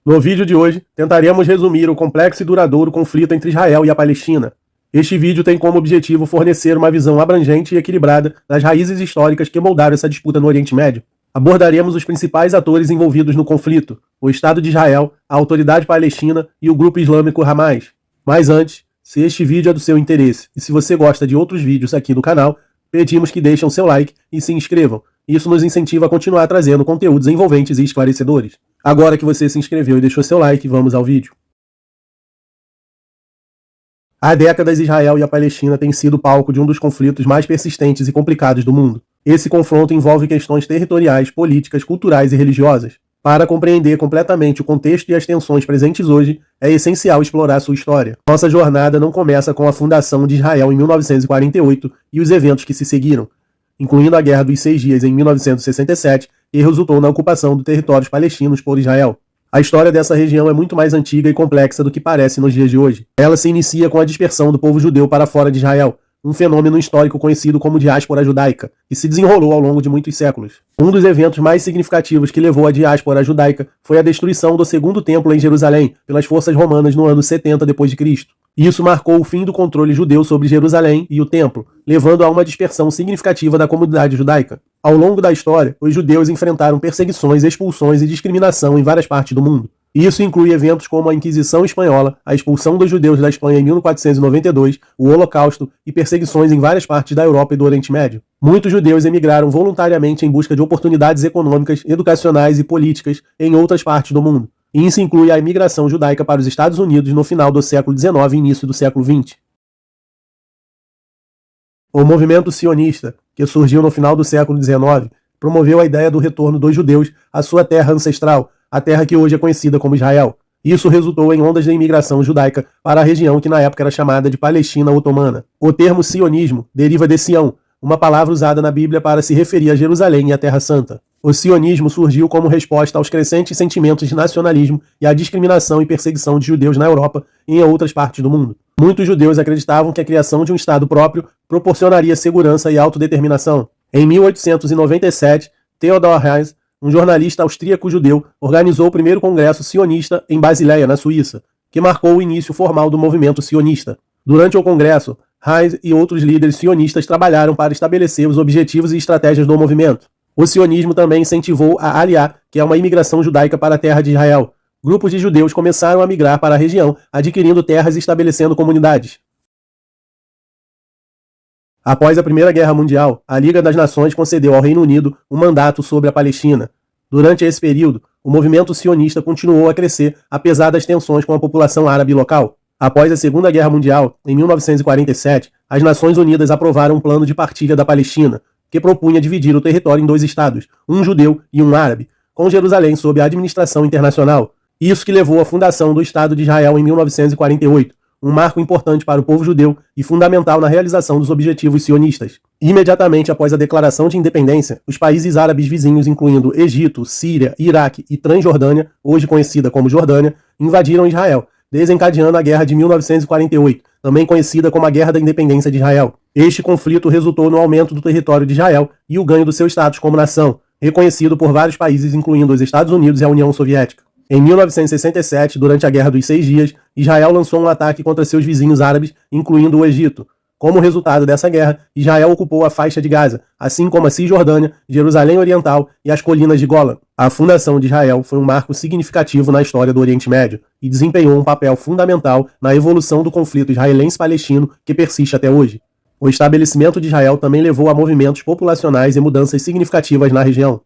No vídeo de hoje, tentaremos resumir o complexo e duradouro conflito entre Israel e a Palestina. Este vídeo tem como objetivo fornecer uma visão abrangente e equilibrada das raízes históricas que moldaram essa disputa no Oriente Médio. Abordaremos os principais atores envolvidos no conflito, o Estado de Israel, a Autoridade Palestina e o grupo islâmico Hamas. Mas antes, se este vídeo é do seu interesse e se você gosta de outros vídeos aqui do canal, pedimos que deixem o seu like e se inscrevam. Isso nos incentiva a continuar trazendo conteúdos envolventes e esclarecedores. Agora que você se inscreveu e deixou seu like, vamos ao vídeo. Há décadas, Israel e a Palestina têm sido palco de um dos conflitos mais persistentes e complicados do mundo. Esse confronto envolve questões territoriais, políticas, culturais e religiosas. Para compreender completamente o contexto e as tensões presentes hoje, é essencial explorar sua história. Nossa jornada não começa com a fundação de Israel em 1948 e os eventos que se seguiram, incluindo a Guerra dos 6 Dias em 1967, que resultou na ocupação dos territórios palestinos por Israel. A história dessa região é muito mais antiga e complexa do que parece nos dias de hoje. Ela se inicia com a dispersão do povo judeu para fora de Israel, um fenômeno histórico conhecido como diáspora judaica, que se desenrolou ao longo de muitos séculos. Um dos eventos mais significativos que levou à diáspora judaica foi a destruição do Segundo Templo em Jerusalém pelas forças romanas no ano 70 d.C. Isso marcou o fim do controle judeu sobre Jerusalém e o templo, levando a uma dispersão significativa da comunidade judaica. Ao longo da história, os judeus enfrentaram perseguições, expulsões e discriminação em várias partes do mundo. Isso inclui eventos como a Inquisição Espanhola, a expulsão dos judeus da Espanha em 1492, o Holocausto e perseguições em várias partes da Europa e do Oriente Médio. Muitos judeus emigraram voluntariamente em busca de oportunidades econômicas, educacionais e políticas em outras partes do mundo. E isso inclui a imigração judaica para os Estados Unidos no final do século XIX e início do século XX. O movimento sionista, que surgiu no final do século XIX, promoveu a ideia do retorno dos judeus à sua terra ancestral, a terra que hoje é conhecida como Israel. Isso resultou em ondas de imigração judaica para a região que na época era chamada de Palestina Otomana. O termo sionismo deriva de Sião, uma palavra usada na Bíblia para se referir a Jerusalém e a Terra Santa. O sionismo surgiu como resposta aos crescentes sentimentos de nacionalismo e à discriminação e perseguição de judeus na Europa e em outras partes do mundo. Muitos judeus acreditavam que a criação de um Estado próprio proporcionaria segurança e autodeterminação. Em 1897, Theodor Herzl, um jornalista austríaco-judeu, organizou o primeiro congresso sionista em Basileia, na Suíça, que marcou o início formal do movimento sionista. Durante o congresso, Herzl e outros líderes sionistas trabalharam para estabelecer os objetivos e estratégias do movimento. O sionismo também incentivou a Aliyá, que é uma imigração judaica para a terra de Israel. Grupos de judeus começaram a migrar para a região, adquirindo terras e estabelecendo comunidades. Após a Primeira Guerra Mundial, a Liga das Nações concedeu ao Reino Unido um mandato sobre a Palestina. Durante esse período, o movimento sionista continuou a crescer, apesar das tensões com a população árabe local. Após a Segunda Guerra Mundial, em 1947, as Nações Unidas aprovaram um plano de partilha da Palestina, que propunha dividir o território em 2 estados, um judeu e um árabe, com Jerusalém sob a administração internacional. Isso que levou à fundação do Estado de Israel em 1948, um marco importante para o povo judeu e fundamental na realização dos objetivos sionistas. Imediatamente após a declaração de independência, os países árabes vizinhos, incluindo Egito, Síria, Iraque e Transjordânia, hoje conhecida como Jordânia, invadiram Israel, desencadeando a Guerra de 1948, também conhecida como a Guerra da Independência de Israel. Este conflito resultou no aumento do território de Israel e o ganho do seu status como nação, reconhecido por vários países, incluindo os Estados Unidos e a União Soviética. Em 1967, durante a Guerra dos 6 Dias, Israel lançou um ataque contra seus vizinhos árabes, incluindo o Egito. Como resultado dessa guerra, Israel ocupou a faixa de Gaza, assim como a Cisjordânia, Jerusalém Oriental e as colinas de Golã. A fundação de Israel foi um marco significativo na história do Oriente Médio e desempenhou um papel fundamental na evolução do conflito israelense-palestino que persiste até hoje. O estabelecimento de Israel também levou a movimentos populacionais e mudanças significativas na região.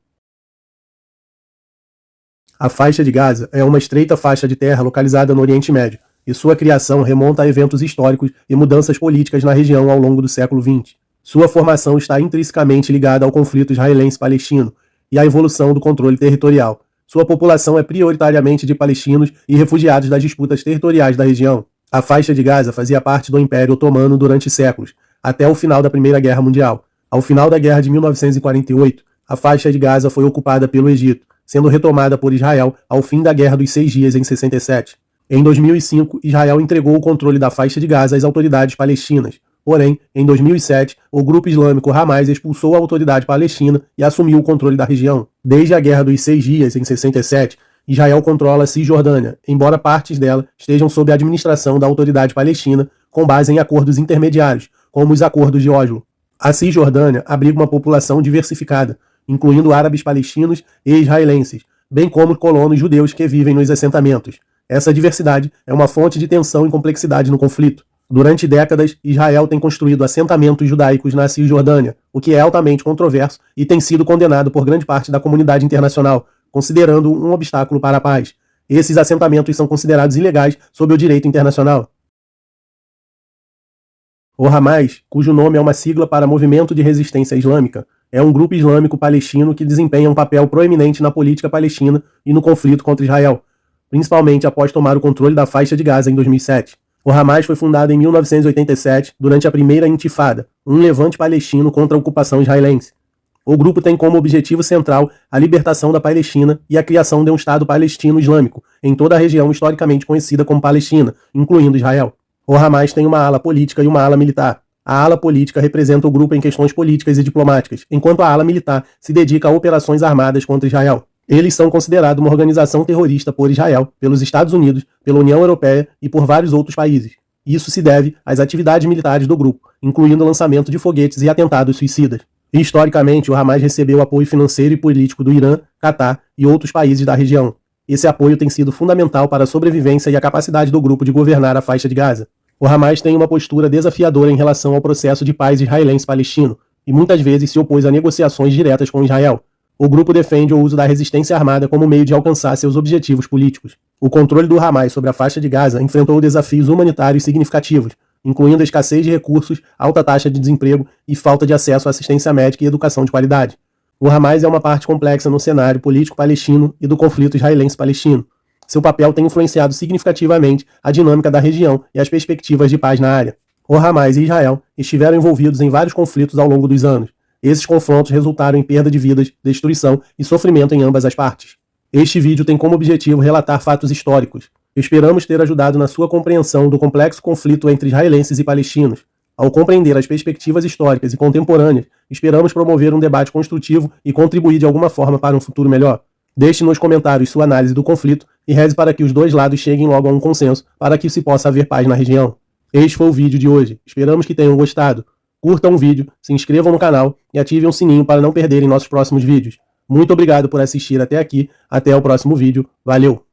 A faixa de Gaza é uma estreita faixa de terra localizada no Oriente Médio, e sua criação remonta a eventos históricos e mudanças políticas na região ao longo do século XX. Sua formação está intrinsecamente ligada ao conflito israelense-palestino e à evolução do controle territorial. Sua população é prioritariamente de palestinos e refugiados das disputas territoriais da região. A faixa de Gaza fazia parte do Império Otomano durante séculos, até o final da Primeira Guerra Mundial. Ao final da Guerra de 1948, a faixa de Gaza foi ocupada pelo Egito, sendo retomada por Israel ao fim da Guerra dos 6 Dias em 67. Em 2005, Israel entregou o controle da faixa de Gaza às autoridades palestinas. Porém, em 2007, o grupo islâmico Hamas expulsou a autoridade palestina e assumiu o controle da região. Desde a Guerra dos 6 Dias, em 67, Israel controla a Cisjordânia, embora partes dela estejam sob a administração da Autoridade Palestina, com base em acordos intermediários, como os Acordos de Oslo. A Cisjordânia abriga uma população diversificada, incluindo árabes palestinos e israelenses, bem como colonos judeus que vivem nos assentamentos. Essa diversidade é uma fonte de tensão e complexidade no conflito. Durante décadas, Israel tem construído assentamentos judaicos na Cisjordânia, o que é altamente controverso e tem sido condenado por grande parte da comunidade internacional, considerando um obstáculo para a paz. Esses assentamentos são considerados ilegais sob o direito internacional. O Hamas, cujo nome é uma sigla para Movimento de Resistência Islâmica, é um grupo islâmico palestino que desempenha um papel proeminente na política palestina e no conflito contra Israel, principalmente após tomar o controle da faixa de Gaza em 2007. O Hamas foi fundado em 1987, durante a primeira Intifada, um levante palestino contra a ocupação israelense. O grupo tem como objetivo central a libertação da Palestina e a criação de um Estado palestino islâmico em toda a região historicamente conhecida como Palestina, incluindo Israel. O Hamas tem uma ala política e uma ala militar. A ala política representa o grupo em questões políticas e diplomáticas, enquanto a ala militar se dedica a operações armadas contra Israel. Eles são considerados uma organização terrorista por Israel, pelos Estados Unidos, pela União Europeia e por vários outros países. Isso se deve às atividades militares do grupo, incluindo o lançamento de foguetes e atentados suicidas. Historicamente, o Hamas recebeu apoio financeiro e político do Irã, Catar e outros países da região. Esse apoio tem sido fundamental para a sobrevivência e a capacidade do grupo de governar a faixa de Gaza. O Hamas tem uma postura desafiadora em relação ao processo de paz israelense-palestino e muitas vezes se opôs a negociações diretas com Israel. O grupo defende o uso da resistência armada como meio de alcançar seus objetivos políticos. O controle do Hamas sobre a faixa de Gaza enfrentou desafios humanitários significativos, incluindo a escassez de recursos, alta taxa de desemprego e falta de acesso à assistência médica e educação de qualidade. O Hamas é uma parte complexa no cenário político palestino e do conflito israelense-palestino. Seu papel tem influenciado significativamente a dinâmica da região e as perspectivas de paz na área. O Hamas e Israel estiveram envolvidos em vários conflitos ao longo dos anos. Esses confrontos resultaram em perda de vidas, destruição e sofrimento em ambas as partes. Este vídeo tem como objetivo relatar fatos históricos. Esperamos ter ajudado na sua compreensão do complexo conflito entre israelenses e palestinos. Ao compreender as perspectivas históricas e contemporâneas, esperamos promover um debate construtivo e contribuir de alguma forma para um futuro melhor. Deixe nos comentários sua análise do conflito e reze para que os dois lados cheguem logo a um consenso para que se possa haver paz na região. Este foi o vídeo de hoje. Esperamos que tenham gostado. Curtam o vídeo, se inscrevam no canal e ativem o sininho para não perderem nossos próximos vídeos. Muito obrigado por assistir até aqui. Até o próximo vídeo. Valeu!